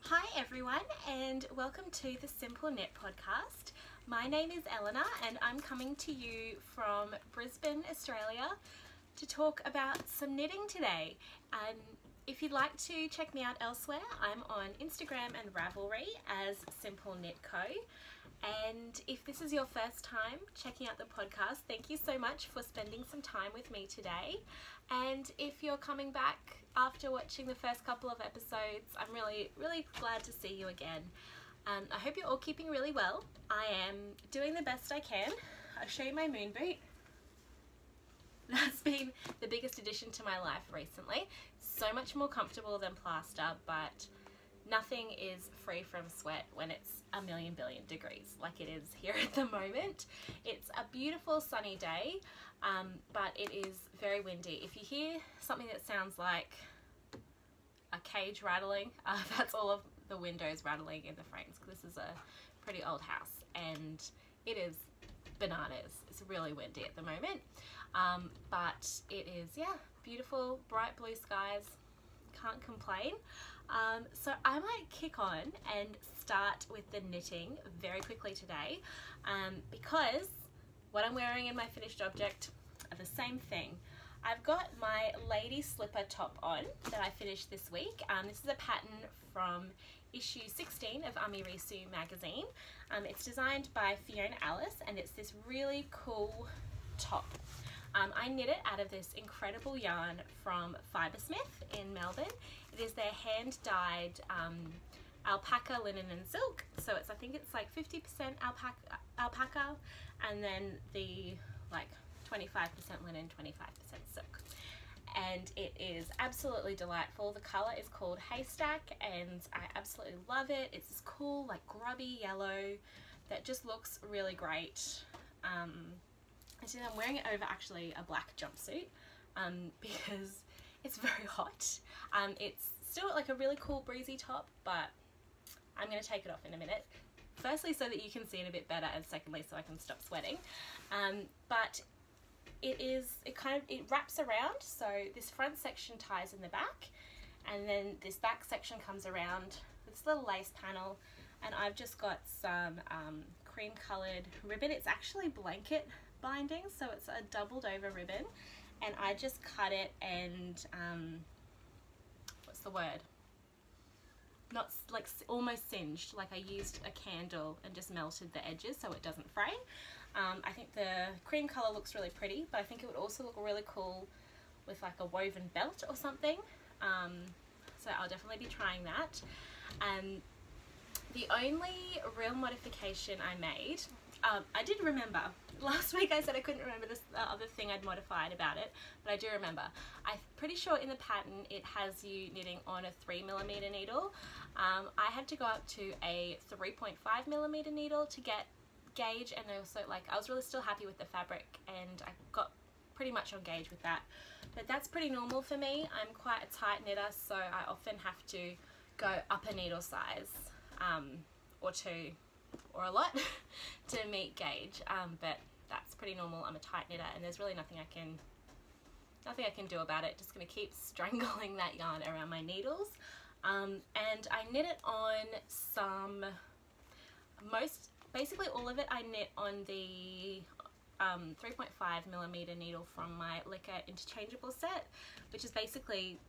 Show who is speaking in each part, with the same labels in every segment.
Speaker 1: Hi everyone, and welcome to the Simple Knit podcast. My name is Elina and I'm coming to you from Brisbane, Australia to talk about some knitting today. If you'd like to check me out elsewhere, I'm on Instagram and Ravelry as Simple Knit Co. And if this is your first time checking out the podcast, thank you so much for spending some time with me today. And if you're coming back after watching the first couple of episodes, I'm really glad to see you again. I hope you're all keeping really well. I am doing the best I can. I'll show you my moon boot. That's been the biggest addition to my life recently. So much more comfortable than plaster, but nothing is free from sweat when it's a million billion degrees like it is here at the moment. It's a beautiful sunny day, but it is very windy. If you hear something that sounds like a cage rattling, that's all of the windows rattling in the frames, because this is a pretty old house and it is bananas. It's really windy at the moment, but it is, yeah, beautiful, bright blue skies. Can't complain. So I might kick on and start with the knitting very quickly today, because what I'm wearing in my finished object are the same thing. I've got my lady slipper top on that I finished this week. This is a pattern from issue 16 of Amirisu magazine. It's designed by Fiona Alice and it's this really cool top. I knit it out of this incredible yarn from Fibersmith in Melbourne. It is their hand-dyed alpaca, linen and silk. So I think it's like 50% alpaca and then the like 25% linen, 25% silk. And it is absolutely delightful. The colour is called Haystack and I absolutely love it. It's this cool like grubby yellow that just looks really great. So I'm wearing it over actually a black jumpsuit because it's very hot. It's still like a really cool breezy top, but I'm going to take it off in a minute. Firstly, so that you can see it a bit better, and secondly, so I can stop sweating. But it wraps around, so this front section ties in the back, and then this back section comes around with this little lace panel, and I've just got some cream coloured ribbon. It's actually blanket binding, so it's a doubled over ribbon, and I just cut it and what's the word? Not like almost singed, like I used a candle and just melted the edges so it doesn't fray. I think the cream colour looks really pretty, but I think it would also look really cool with like a woven belt or something. So I'll definitely be trying that. The only real modification I made, I did remember. Last week I said I couldn't remember this other thing I'd modified about it, but I do remember. I'm pretty sure in the pattern it has you knitting on a 3mm needle. I had to go up to a 3.5mm needle to get gauge, and also like I was really still happy with the fabric and I got pretty much on gauge with that. But that's pretty normal for me. I'm quite a tight knitter, so I often have to go up a needle size or two or a lot to meet gauge, but that's pretty normal. I'm a tight knitter and there's really nothing I can do about it. Just gonna keep strangling that yarn around my needles, and I knit it on some, basically all of it I knit on the 3.5mm needle from my Licker interchangeable set, which is basically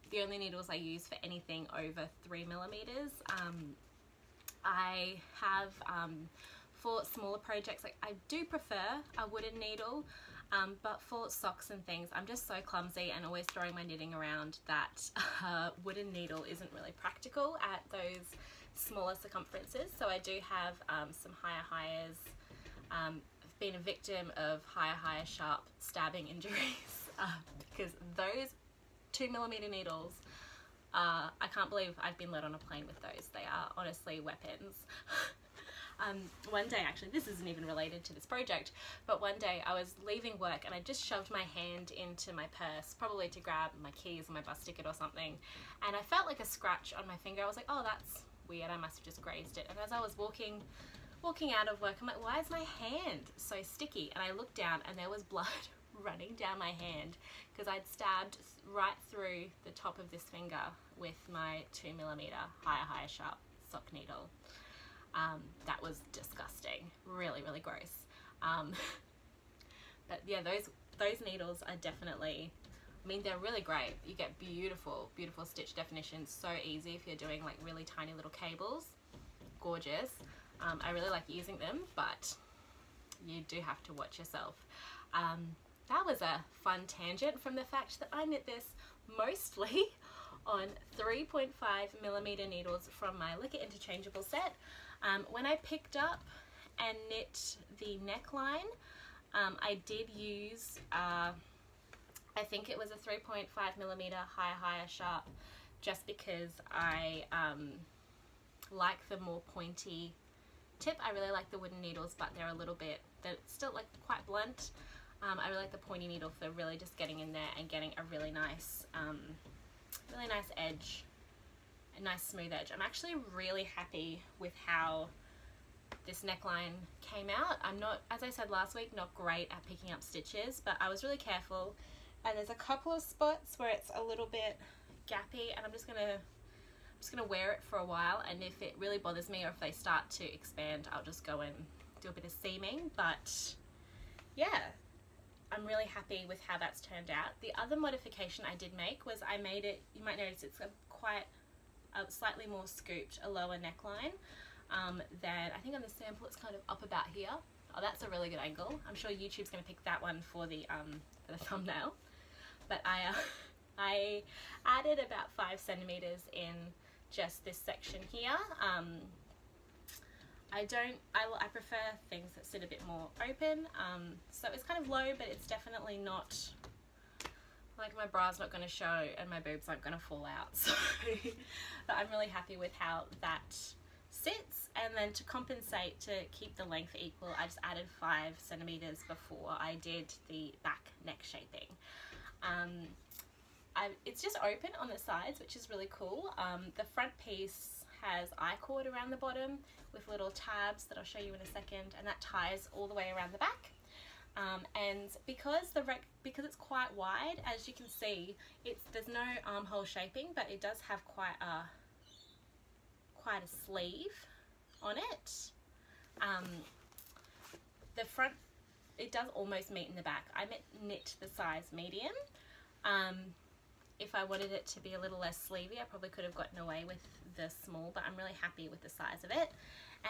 Speaker 1: the only needles I use for anything over 3mm. I have for smaller projects, like I do prefer a wooden needle, but for socks and things I'm just so clumsy and always throwing my knitting around that a wooden needle isn't really practical at those smaller circumferences. So I do have some hires. I've been a victim of hire sharp stabbing injuries because those 2mm needles, I can't believe I've been let on a plane with those. They are honestly weapons. One day, actually, this isn't even related to this project, but one day I was leaving work and I just shoved my hand into my purse, probably to grab my keys or my bus ticket or something, and I felt like a scratch on my finger. I was like, oh, that's weird, I must have just grazed it. And as I was walking out of work, I'm like, why is my hand so sticky? And I looked down and there was blood running down my hand because I'd stabbed right through the top of this finger with my 2mm higher sharp sock needle. That was disgusting, really gross. But yeah, those needles are definitely, I mean, they're really great. You get beautiful stitch definition, so easy if you're doing like really tiny little cables. Gorgeous. I really like using them, but you do have to watch yourself. That was a fun tangent from the fact that I knit this mostly on 3.5mm needles from my Lick It interchangeable set. When I picked up and knit the neckline, I did use, I think it was a 3.5mm higher sharp, just because I like the more pointy tip. I really like the wooden needles, but they're a little bit, they're still like quite blunt. I really like the pointy needle for really just getting in there and getting a really nice edge, a nice smooth edge. I'm actually really happy with how this neckline came out. I'm not, as I said last week, not great at picking up stitches, but I was really careful, and there's a couple of spots where it's a little bit gappy, and I'm just gonna wear it for a while, and if it really bothers me or if they start to expand, I'll just go and do a bit of seaming. But yeah, I'm really happy with how that's turned out. The other modification I did make was I made it, you might notice it's a slightly more scooped, a lower neckline than, I think on the sample it's kind of up about here. Oh, that's a really good angle. I'm sure YouTube's going to pick that one for the thumbnail. But I added about 5 centimeters in just this section here. I prefer things that sit a bit more open, so it's kind of low, but it's definitely not, like my bra's not going to show and my boobs aren't going to fall out, so but I'm really happy with how that sits. And then to compensate, to keep the length equal, I just added 5 centimeters before I did the back neck shaping. It's just open on the sides, which is really cool. The front piece has I-cord around the bottom with little tabs that I'll show you in a second, and that ties all the way around the back. And because it's quite wide, as you can see, there's no armhole shaping, but it does have quite a sleeve on it. The front, it does almost meet in the back. I knit the size medium. If I wanted it to be a little less sleevey, I probably could have gotten away with the small, but I'm really happy with the size of it.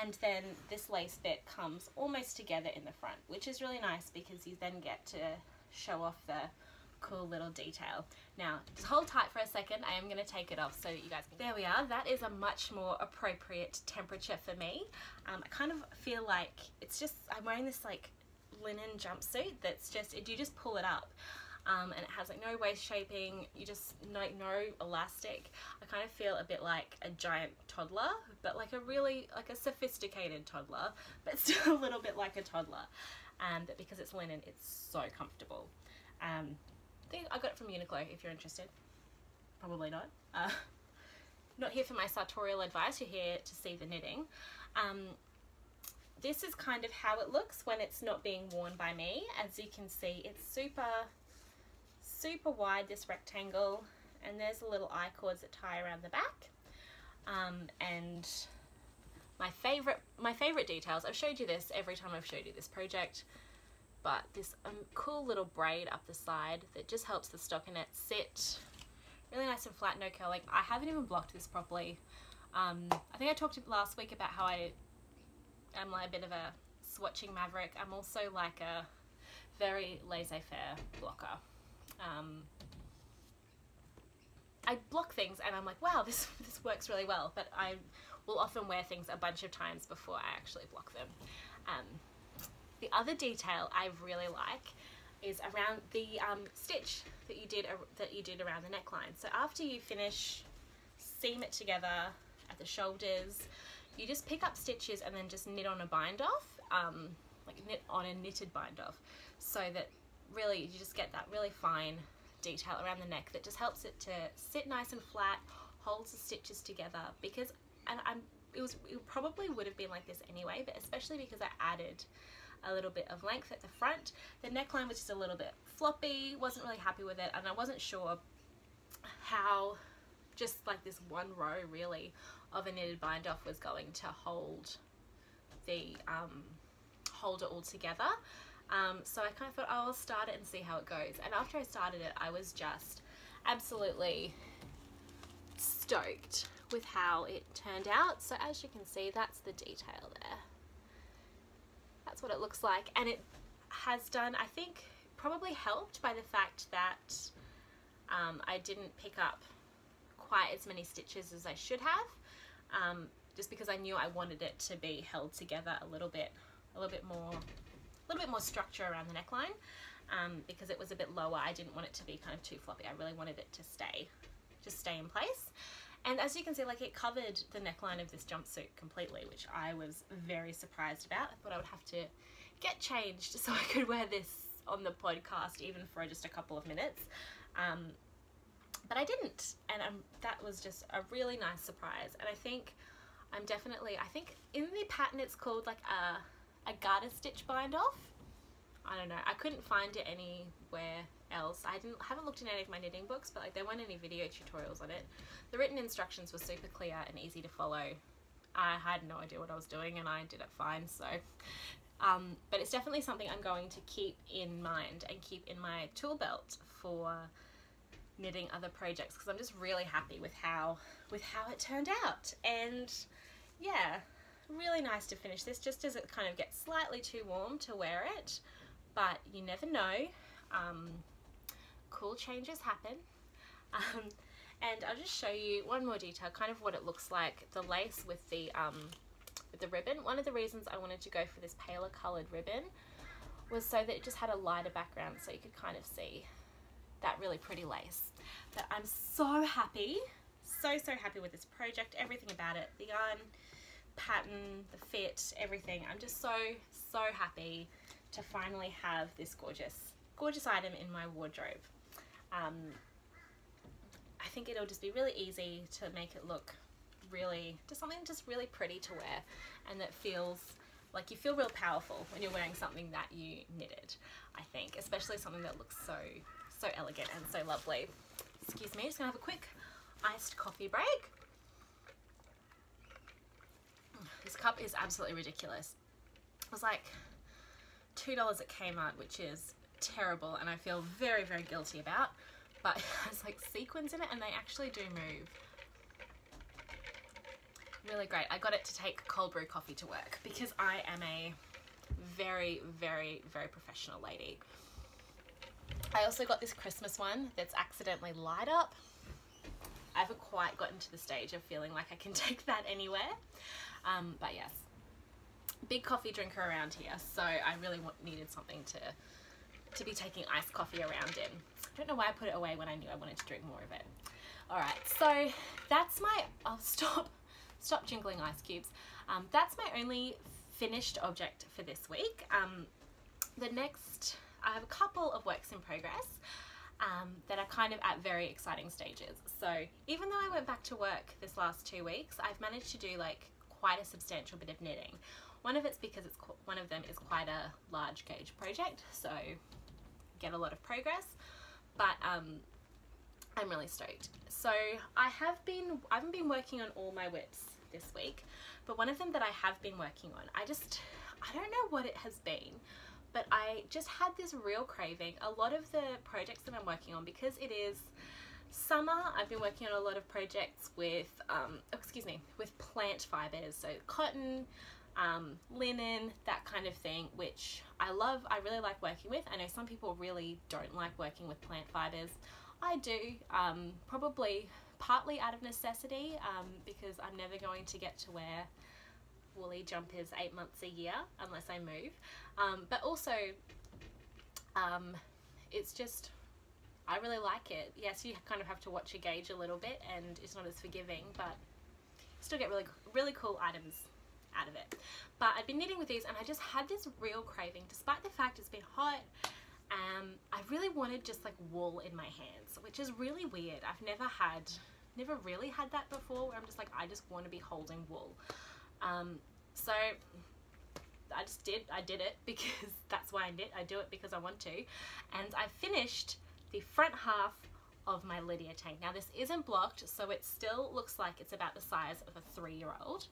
Speaker 1: And then this lace bit comes almost together in the front, which is really nice because you then get to show off the cool little detail. Now, just hold tight for a second. I am going to take it off so that you guys can... There we are. That is a much more appropriate temperature for me. I kind of feel like it's just, I'm wearing this like linen jumpsuit that's just, you just pull it up. And it has like no waist shaping, you just no elastic. I kind of feel a bit like a giant toddler, but like a sophisticated toddler, but still a little bit like a toddler. But because it's linen, it's so comfortable. I think I got it from Uniqlo if you're interested. Probably not. Not here for my sartorial advice, you're here to see the knitting. This is kind of how it looks when it's not being worn by me. As you can see, it's super wide, this rectangle, and there's the little I-cords that tie around the back. And my favorite details, I've showed you this every time I've showed you this project, but this cool little braid up the side that just helps the stockinette sit really nice and flat, no curling. I haven't even blocked this properly. I think I talked last week about how I am like a bit of a swatching maverick. I'm also like a very laissez-faire blocker. I block things and I'm like, wow, this works really well, but I will often wear things a bunch of times before I actually block them. The other detail I really like is around the stitch that you did around the neckline. So after you finish, seam it together at the shoulders, you just pick up stitches and then just knit on a bind off, like knit on a knitted bind off, so that really you just get that really fine detail around the neck that just helps it to sit nice and flat, holds the stitches together. Because, and it probably would have been like this anyway, but especially because I added a little bit of length at the front. The neckline was just a little bit floppy, wasn't really happy with it, and I wasn't sure how just like this one row really of a knitted bind off was going to hold the hold it all together. So I kind of thought, oh, I'll start it and see how it goes. And after I started it, I was just absolutely stoked with how it turned out. So as you can see, that's the detail there. That's what it looks like, and it has done, I think, probably helped by the fact that I didn't pick up quite as many stitches as I should have, just because I knew I wanted it to be held together a little bit more structure around the neckline, because it was a bit lower. I didn't want it to be kind of too floppy. I really wanted it to just stay in place. And as you can see, like, it covered the neckline of this jumpsuit completely, which I was very surprised about. I thought I would have to get changed so I could wear this on the podcast even for just a couple of minutes. But I didn't, and that was just a really nice surprise. And I think I think in the pattern it's called like a garter stitch bind off. I don't know, I couldn't find it anywhere else. I haven't looked in any of my knitting books, but like there weren't any video tutorials on it. The written instructions were super clear and easy to follow. I had no idea what I was doing and I did it fine. So but it's definitely something I'm going to keep in mind and keep in my tool belt for knitting other projects, because I'm just really happy with how it turned out. And yeah, really nice to finish this just as it kind of gets slightly too warm to wear it, but you never know. Cool changes happen. And I'll just show you one more detail, kind of what it looks like, the lace with the ribbon. One of the reasons I wanted to go for this paler coloured ribbon was so that it just had a lighter background, so you could kind of see that really pretty lace. But I'm so happy, so happy with this project, everything about it, the yarn, pattern, the fit, everything. I'm just so happy to finally have this gorgeous item in my wardrobe. I think it'll just be really easy to make it look really, just something just really pretty to wear, and that feels like you feel real powerful when you're wearing something that you knitted, I think, especially something that looks so elegant and so lovely. Excuse me, just gonna have a quick iced coffee break. This cup is absolutely ridiculous. It was like $2 at Kmart, which is terrible, and I feel very guilty about, but it has like sequins in it and they actually do move. Really great. I got it to take cold brew coffee to work because I am a very professional lady. I also got this Christmas one that's accidentally light up. I haven't quite gotten to the stage of feeling like I can take that anywhere, but yes, big coffee drinker around here, so I really needed something to be taking iced coffee around in. I don't know why I put it away when I knew I wanted to drink more of it. Alright, so that's my, I'll stop jingling ice cubes. That's my only finished object for this week. The next, I have a couple of works in progress that are kind of at very exciting stages. So even though I went back to work this last 2 weeks, I've managed to do like quite a substantial bit of knitting. One of it's because one of them is quite a large gauge project, so get a lot of progress, but I'm really stoked. So I haven't been working on all my whips this week, but one of them that I have been working on, I don't know what it has been, but I just had this real craving. A lot of the projects that I'm working on, because it is summer, I've been working on a lot of projects with, with plant fibers, so cotton, linen, that kind of thing, which I love. I really like working with. I know some people really don't like working with plant fibers. I do, probably partly out of necessity, because I'm never going to get to wear woolly jumpers 8 months a year unless I move, but also it's just, I really like it. Yes, you kind of have to watch your gauge a little bit and it's not as forgiving, but still get really cool items out of it. But I've been knitting with these and I just had this real craving, despite the fact it's been hot. I really wanted just like wool in my hands, which is really weird. I've never really had that before, where I'm just like, I just want to be holding wool. So I did it because that's why I knit. I do it because I want to. And I finished the front half of my LYDIA tank. Now this isn't blocked, so it still looks like it's about the size of a 3-year-old.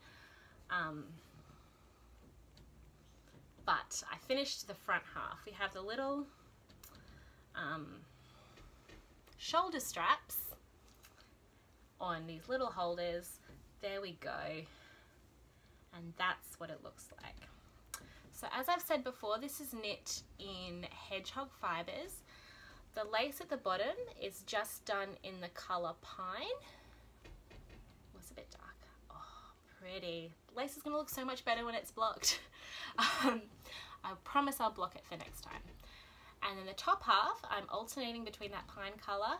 Speaker 1: But I finished the front half. We have the little shoulder straps on these little holders. There we go. And that's what it looks like. So as I've said before, this is knit in hedgehog fibers. The lace at the bottom is just done in the colour Pine. Was a bit dark. Oh, pretty. Lace is going to look so much better when it's blocked. I promise I'll block it for next time. And then the top half, I'm alternating between that pine colour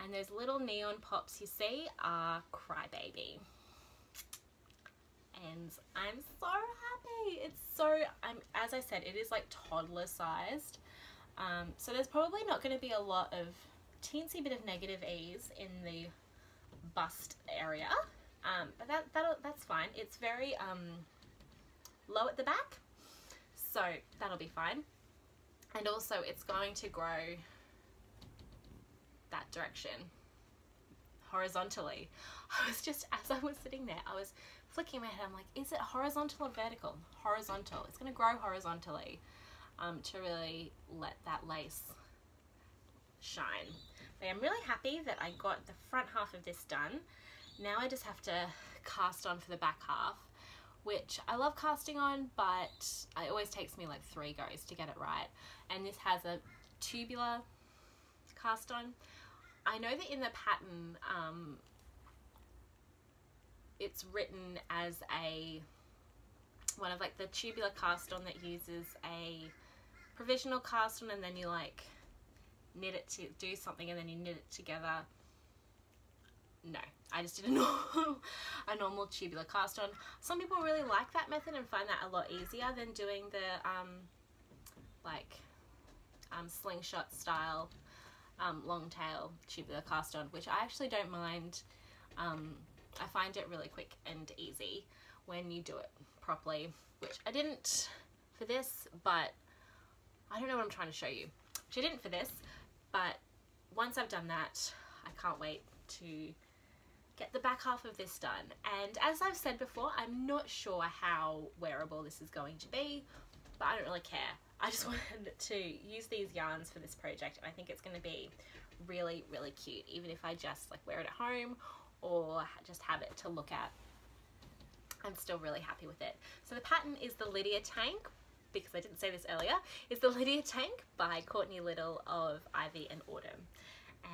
Speaker 1: and those little neon pops you see are Crybaby. And I'm so happy. It's so, as I said, it is like toddler sized. So there's probably not going to be a lot of teensy bit of negative ease in the bust area. But that's fine. It's very low at the back, so that'll be fine. And also it's going to grow that direction horizontally. I was just, as I was sitting there, I was flicking my head. I'm like, is it horizontal or vertical? Horizontal. It's going to grow horizontally to really let that lace shine. But I'm really happy that I got the front half of this done. Now I just have to cast on for the back half, which I love casting on, but it always takes me like 3 goes to get it right. And this has a tubular cast on. I know that in the pattern it's written as one of like the tubular cast on that uses a provisional cast on, and then you like knit it to do something and then you knit it together. No, I just did a normal tubular cast on. Some people really like that method and find that a lot easier than doing the slingshot style long tail tubular cast on, which I actually don't mind. I find it really quick and easy when you do it properly, which I didn't for this, but I don't know what I'm trying to show you. Which I didn't for this, but once I've done that, I can't wait to get the back half of this done. And as I've said before, I'm not sure how wearable this is going to be, but I don't really care. I just wanted to use these yarns for this project, and I think it's going to be really, really cute, even if I just like wear it at home or just have it to look at. I'm still really happy with it. So the pattern is the LYDIA Tank, because I didn't say this earlier, is the LYDIA Tank by Courtney Little of Ivy and Autumn.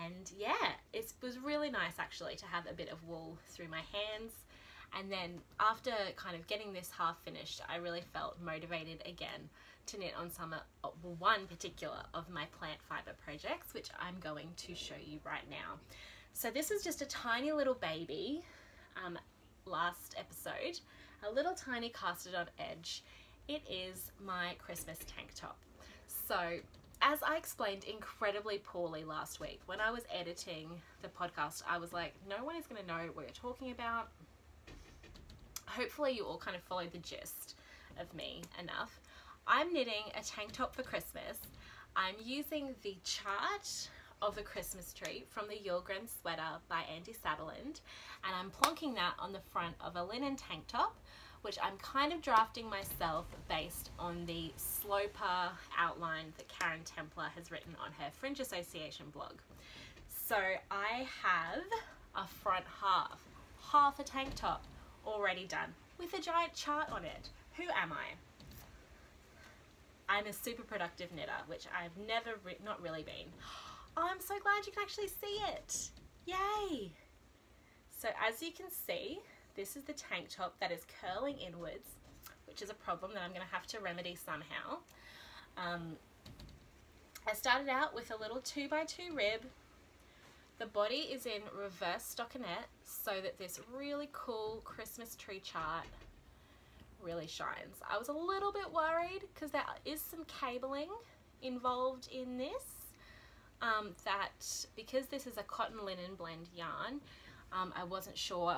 Speaker 1: And yeah, it was really nice actually to have a bit of wool through my hands. And then after kind of getting this half finished, I really felt motivated again to knit on one particular of my plant fiber projects, which I'm going to show you right now. So this is just a tiny little baby, last episode, a little tiny casted on edge. It is my Christmas tank top. So as I explained incredibly poorly last week, when I was editing the podcast, I was like, no one is going to know what you're talking about. Hopefully you all kind of followed the gist of me enough. I'm knitting a tank top for Christmas. I'm using the chart of the Christmas tree from the Yulgren sweater by Andy Sutherland, and I'm plonking that on the front of a linen tank top, which I'm kind of drafting myself based on the sloper outline that Karen Templer has written on her Fringe Association blog. So I have a front half a tank top already done with a giant chart on it. Who am I? I'm a super productive knitter, which I've never not really been. Oh, I'm so glad you can actually see it. Yay! So as you can see, this is the tank top that is curling inwards, which is a problem that I'm going to have to remedy somehow. I started out with a little 2x2 rib. The body is in reverse stockinette so that this really cool Christmas tree chart really shines. I was a little bit worried because there is some cabling involved in this, that because this is a cotton linen blend yarn, I wasn't sure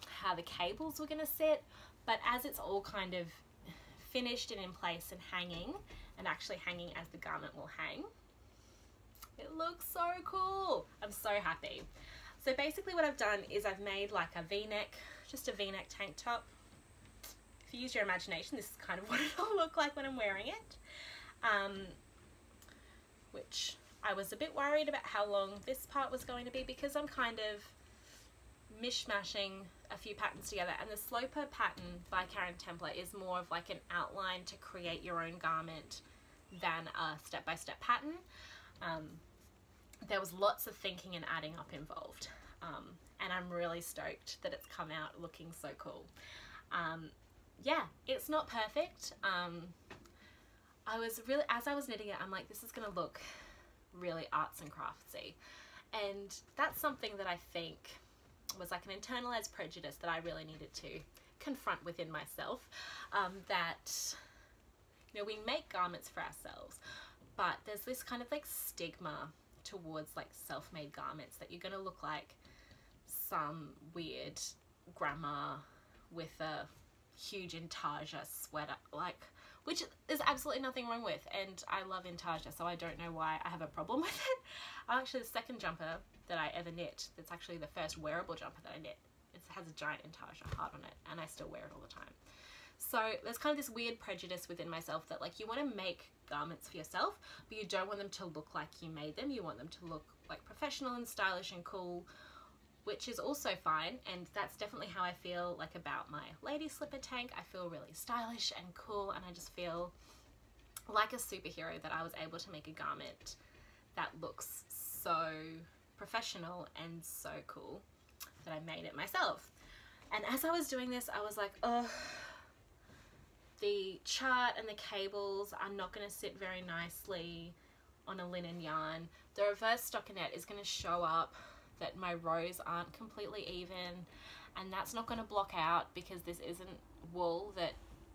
Speaker 1: how the cables were going to sit, but as it's all kind of finished and in place and hanging, and actually hanging as the garment will hang. It looks so cool. I'm so happy. So basically what I've done is I've made like a v-neck, just a v-neck tank top. If you use your imagination, this is kind of what it'll look like when I'm wearing it. Which I was a bit worried about how long this part was going to be, because I'm kind of mishmashing a few patterns together, and the Sloper pattern by Karen Templer is more of like an outline to create your own garment than a step-by-step pattern. There was lots of thinking and adding up involved, and I'm really stoked that it's come out looking so cool. Yeah, it's not perfect. As I was knitting it, I'm like, this is gonna look really arts and craftsy, and that's something that I think was like an internalized prejudice that I really needed to confront within myself, that, you know, we make garments for ourselves, but there's this kind of like stigma towards like self-made garments, that you're gonna look like some weird grandma with a huge intarsia sweater, like, which there's absolutely nothing wrong with, and I love intarsia, so I don't know why I have a problem with it. Actually, the second jumper that I ever knit, that's actually the first wearable jumper that I knit, it has a giant intarsia heart on it, and I still wear it all the time. So there's kind of this weird prejudice within myself that like, you want to make garments for yourself, but you don't want them to look like you made them. You want them to look like professional and stylish and cool, which is also fine, and that's definitely how I feel like about my lady slipper tank. I feel really stylish and cool, and I just feel like a superhero that I was able to make a garment that looks so professional and so cool that I made it myself. And as I was doing this, I was like, oh, the chart and the cables are not going to sit very nicely on a linen yarn. The reverse stockinette is going to show up that my rows aren't completely even, and that's not going to block out, because this isn't wool that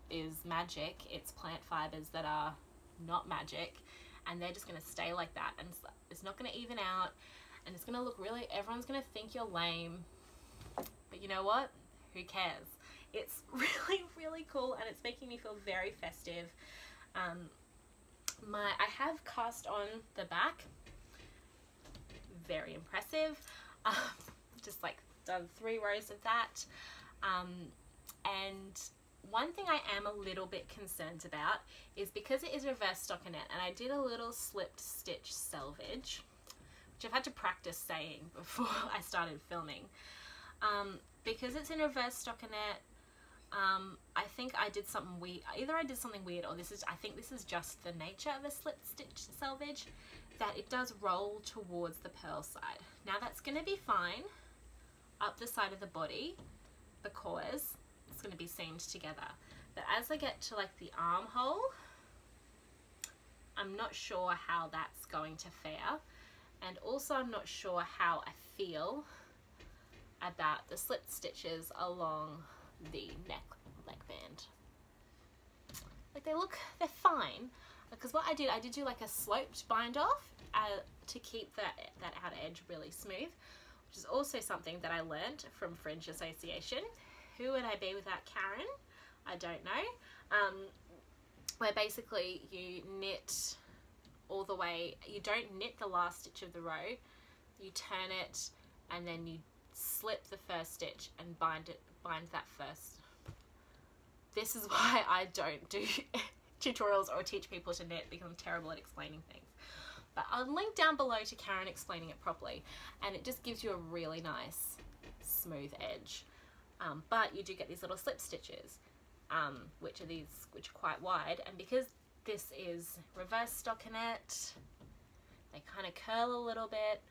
Speaker 1: is magic, it's plant fibers that are not magic, and they're just going to stay like that, and it's not going to even out, and it's going to look really, everyone's going to think you're lame, but you know what, who cares? It's really, really cool, and it's making me feel very festive. I have cast on the back, very impressive. Just like done 3 rows of that, and one thing I am a little bit concerned about is because it is reverse stockinette, and I did a little slipped stitch selvage, which I've had to practice saying before I started filming, because it's in reverse stockinette. I think I did something weird. Either I did something weird, or I think this is just the nature of a slipped stitch selvage, that it does roll towards the purl side. Now that's going to be fine up the side of the body because it's going to be seamed together. But as I get to like the armhole, I'm not sure how that's going to fare. And also I'm not sure how I feel about the slipped stitches along the neckband. Like they're fine. Because what I did do like a sloped bind off to keep that outer edge really smooth, which is also something that I learned from Fringe Association. Who would I be without Karen? I don't know. Where basically you knit all the way, you don't knit the last stitch of the row, you turn it and then you slip the first stitch and bind that first. This is why I don't do tutorials or teach people to knit, because I'm terrible at explaining things. But I'll link down below to Karen explaining it properly, and it just gives you a really nice smooth edge. But you do get these little slip stitches, which are quite wide, and because this is reverse stockinette, they kind of curl a little bit.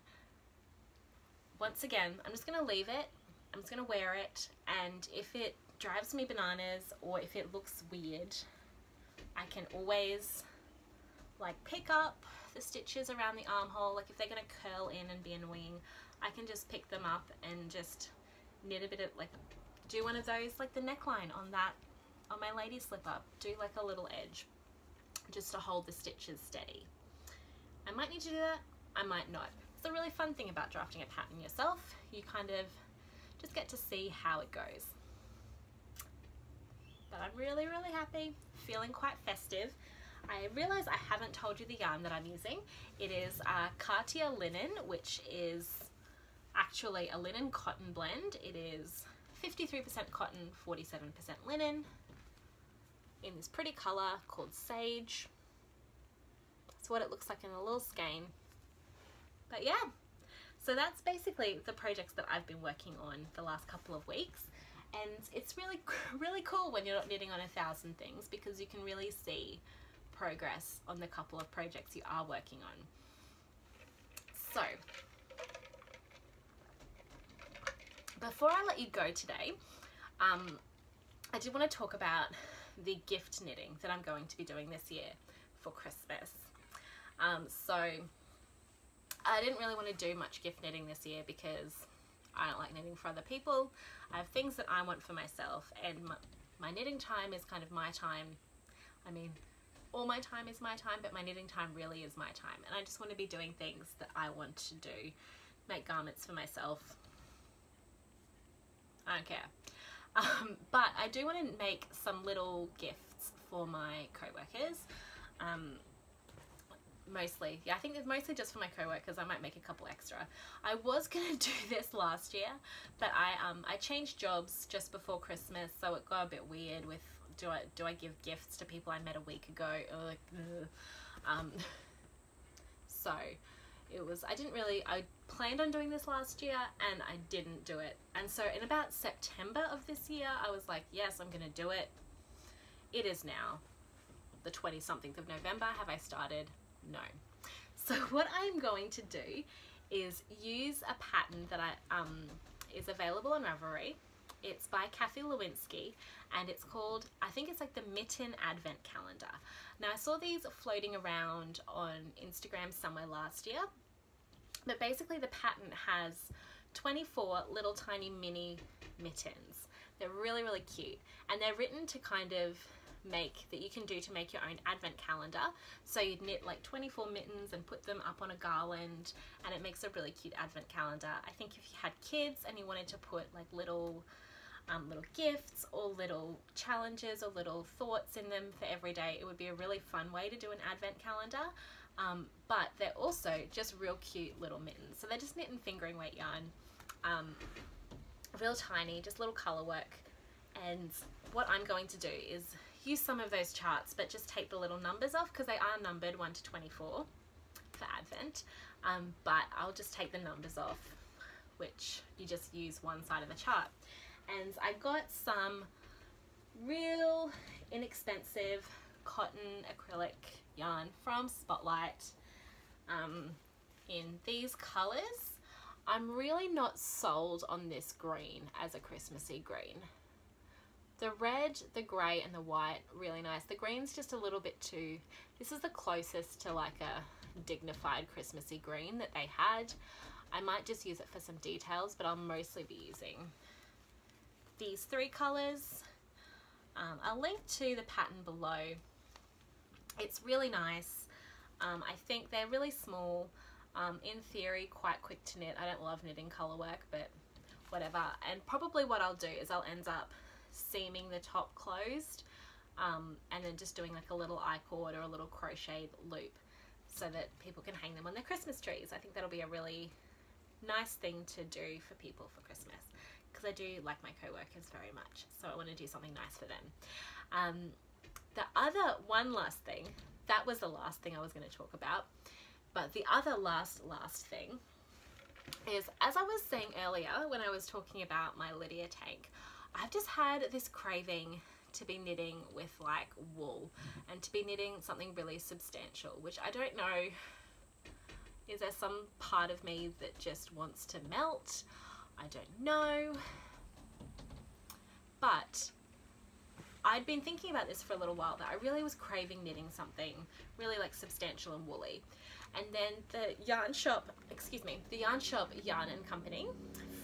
Speaker 1: Once again, I'm just going to leave it, I'm just going to wear it, and if it drives me bananas or if it looks weird, I can always like pick up the stitches around the armhole. Like if they're going to curl in and be annoying, I can just pick them up and just knit a bit of, like, do one of those, like the neckline on my lady slipper, do like a little edge just to hold the stitches steady. I might need to do that, I might not. It's a really fun thing about drafting a pattern yourself. You kind of just get to see how it goes. but I'm really happy, feeling quite festive. I realise I haven't told you the yarn that I'm using. It is KATIA linen, which is actually a linen cotton blend. It is 53% cotton, 47% linen, in this pretty colour called Sage. That's what it looks like in a little skein. But yeah, so that's basically the projects that I've been working on the last couple of weeks. And it's really cool when you're not knitting on 1,000 things, because you can really see progress on the couple of projects you are working on. So before I let you go today, I did want to talk about the gift knitting that I'm going to be doing this year for Christmas. So I didn't really want to do much gift knitting this year because I don't like knitting for other people. I have things that I want for myself, and my knitting time is kind of my time. I mean, all my time is my time, but my knitting time really is my time, and I just want to be doing things that I want to do. Make garments for myself. I don't care. But I do want to make some little gifts for my co-workers. Mostly, yeah, I think it's mostly just for my co-workers. I might make a couple extra. I was gonna do this last year, but I changed jobs just before Christmas, so it got a bit weird with do I give gifts to people I met a week ago? So it was, I planned on doing this last year and I didn't do it. And so in about September of this year, I was like, yes, I'm gonna do it. It is now the 20-something of November. Have I started? No. So what I'm going to do is use a pattern that is available on Ravelry. It's by LEWINSKI, and it's called, I think it's like the MITTEN Advent Calendar. Now I saw these floating around on Instagram somewhere last year, but basically the pattern has 24 little tiny mini mittens. They're really cute, and they're written to kind of that you can do to make your own advent calendar. So you'd knit like 24 mittens and put them up on a garland, and it makes a really cute advent calendar. I think if you had kids and you wanted to put like little gifts or little challenges or little thoughts in them for every day, it would be a really fun way to do an advent calendar. But they're also just real cute little mittens. So they're just knit and fingering weight yarn, real tiny, just little colour work. And what I'm going to do is use some of those charts, but just take the little numbers off, because they are numbered 1 to 24 for Advent, but I'll just take the numbers off, which you just use one side of the chart. And I got some real inexpensive cotton acrylic yarn from Spotlight in these colours. I'm really not sold on this green as a Christmassy green. The red, the grey and the white, really nice. The green's just a little bit too, this is the closest to like a dignified Christmassy green that they had. I might just use it for some details, but I'll mostly be using these 3 colours. I'll link to the pattern below. It's really nice. I think they're really small. In theory, quite quick to knit. I don't love knitting colour work, but whatever. And probably what I'll do is I'll end up seaming the top closed, and then just doing like a little I-cord or a little crocheted loop so that people can hang them on their Christmas trees. I think that'll be a really nice thing to do for people for Christmas, because I do like my co-workers very much, so I want to do something nice for them. The other one last thing, that was the last thing I was going to talk about, but the other last thing is, as I was saying earlier when I was talking about my LYDIA tank, I've just had this craving to be knitting with like wool, and to be knitting something really substantial, which I don't know, is there some part of me that just wants to melt? I don't know, but I'd been thinking about this for a little while, that I really was craving knitting something really like substantial and woolly. And then the yarn shop, Yarn and Company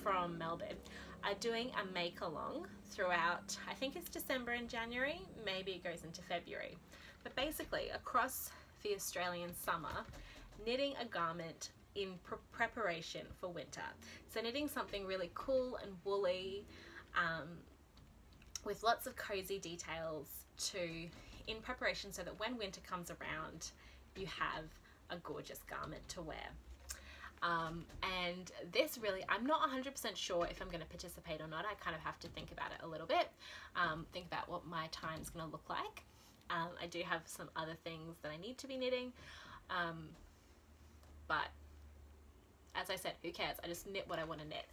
Speaker 1: from Melbourne are doing a make along throughout, I think it's December and January, maybe it goes into February, but basically across the Australian summer, knitting a garment in preparation for winter. So knitting something really cool and woolly, with lots of cozy details in preparation so that when winter comes around you have a gorgeous garment to wear. And this really, I'm not 100% sure if I'm going to participate or not. I kind of have to think about it a little bit, think about what my time's going to look like. I do have some other things that I need to be knitting, but as I said, who cares? I just knit what I want to knit.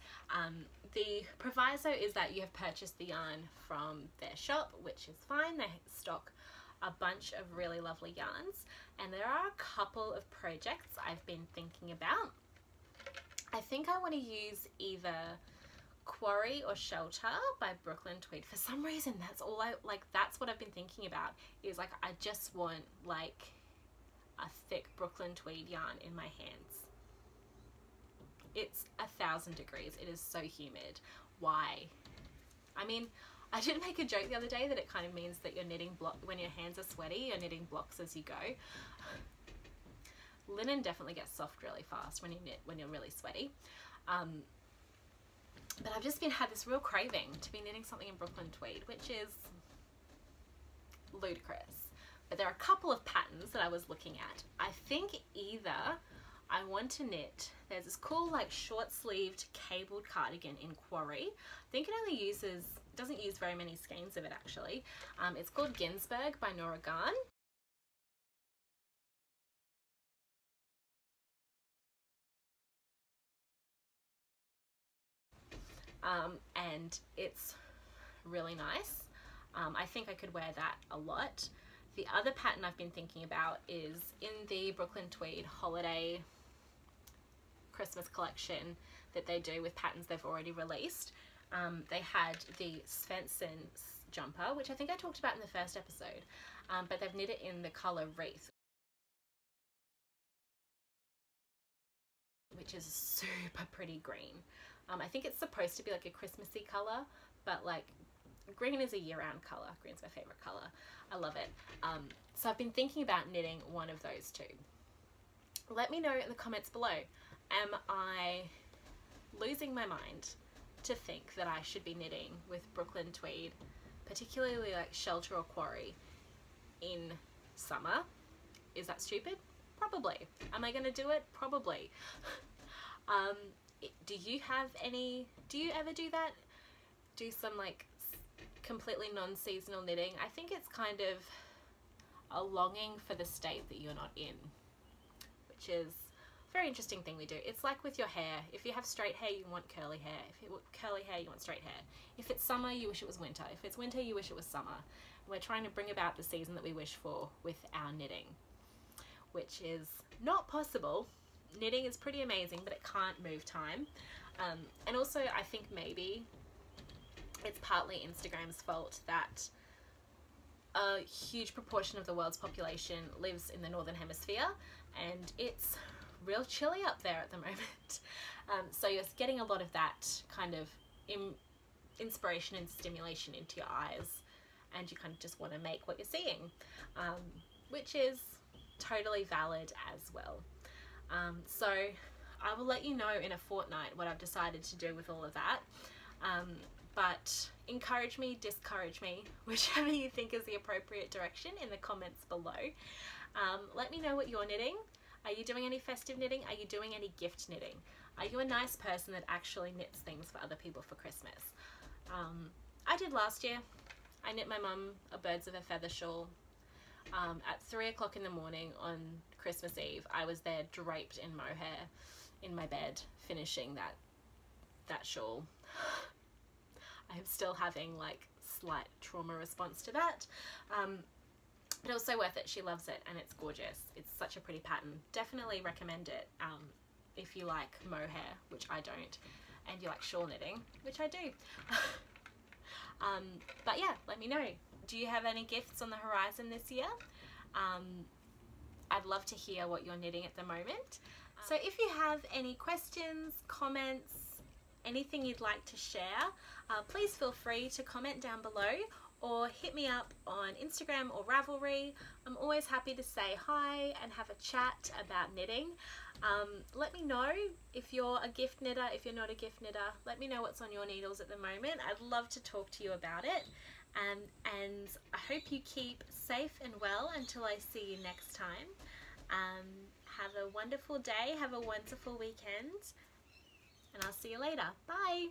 Speaker 1: The proviso is that you have purchased the yarn from their shop, which is fine. They stock a bunch of really lovely yarns, and there are a couple of projects I've been thinking about. I think I want to use either Quarry or Shelter by Brooklyn Tweed. For some reason, that's all that's what I've been thinking about, is like I just want like a thick Brooklyn Tweed yarn in my hands. It's 1,000 degrees. It is so humid. Why? I mean, I did make a joke the other day that it kind of means that you're knitting when your hands are sweaty, you're knitting blocks as you go. Linen definitely gets soft really fast when you knit when you're really sweaty. But I've just had this real craving to be knitting something in Brooklyn Tweed, which is ludicrous. But there are a couple of patterns that I was looking at. I think either I want to knit, there's this cool like short sleeved cabled cardigan in Quarry. I think it only doesn't use very many skeins of it actually. It's called Ginsberg by Nora Garn. And it's really nice. I think I could wear that a lot. The other pattern I've been thinking about is in the Brooklyn Tweed holiday Christmas collection that they do with patterns they've already released. They had the Svensson jumper, which I think I talked about in the first episode, but they've knit it in the colour Wreath, which is super pretty green. I think it's supposed to be like a Christmassy colour, but like green is a year-round colour. Green's my favourite colour. I love it. So I've been thinking about knitting one of those two. Let me know in the comments below. Am I losing my mind to think that I should be knitting with Brooklyn Tweed, particularly like Shelter or Quarry, in summer? Is that stupid? Probably. Am I going to do it? Probably. Do you ever do that? Do some like completely non-seasonal knitting? I think it's kind of a longing for the state that you're not in, which is a very interesting thing we do. It's like with your hair. If you have straight hair, you want curly hair. If you want curly hair, you want straight hair. If it's summer, you wish it was winter. If it's winter, you wish it was summer. We're trying to bring about the season that we wish for with our knitting, which is not possible. Knitting is pretty amazing, but it can't move time. And also I think maybe it's partly Instagram's fault that a huge proportion of the world's population lives in the Northern Hemisphere, and it's real chilly up there at the moment. So you're getting a lot of that kind of inspiration and stimulation into your eyes, and you kind of just want to make what you're seeing, which is totally valid as well. So I will let you know in a fortnight what I've decided to do with all of that. But encourage me, discourage me, whichever you think is the appropriate direction, in the comments below. Let me know what you're knitting. Are you doing any festive knitting? Are you doing any gift knitting? Are you a nice person that actually knits things for other people for Christmas? I did last year. I knit my mum a birds of a feather shawl. At 3 o'clock in the morning on Christmas Eve, I was there draped in mohair in my bed, finishing that shawl. I'm still having like slight trauma response to that, but it was so worth it. She loves it and it's gorgeous. It's such a pretty pattern. Definitely recommend it if you like mohair, which I don't, and you like shawl knitting, which I do. But yeah, let me know. Do you have any gifts on the horizon this year? I'd love to hear what you're knitting at the moment. So if you have any questions, comments, anything you'd like to share, please feel free to comment down below or hit me up on Instagram or Ravelry. I'm always happy to say hi and have a chat about knitting. Let me know if you're a gift knitter, if you're not a gift knitter. Let me know what's on your needles at the moment. I'd love to talk to you about it. and I hope you keep safe and well until I see you next time. Have a wonderful day, have a wonderful weekend, and I'll see you later. Bye!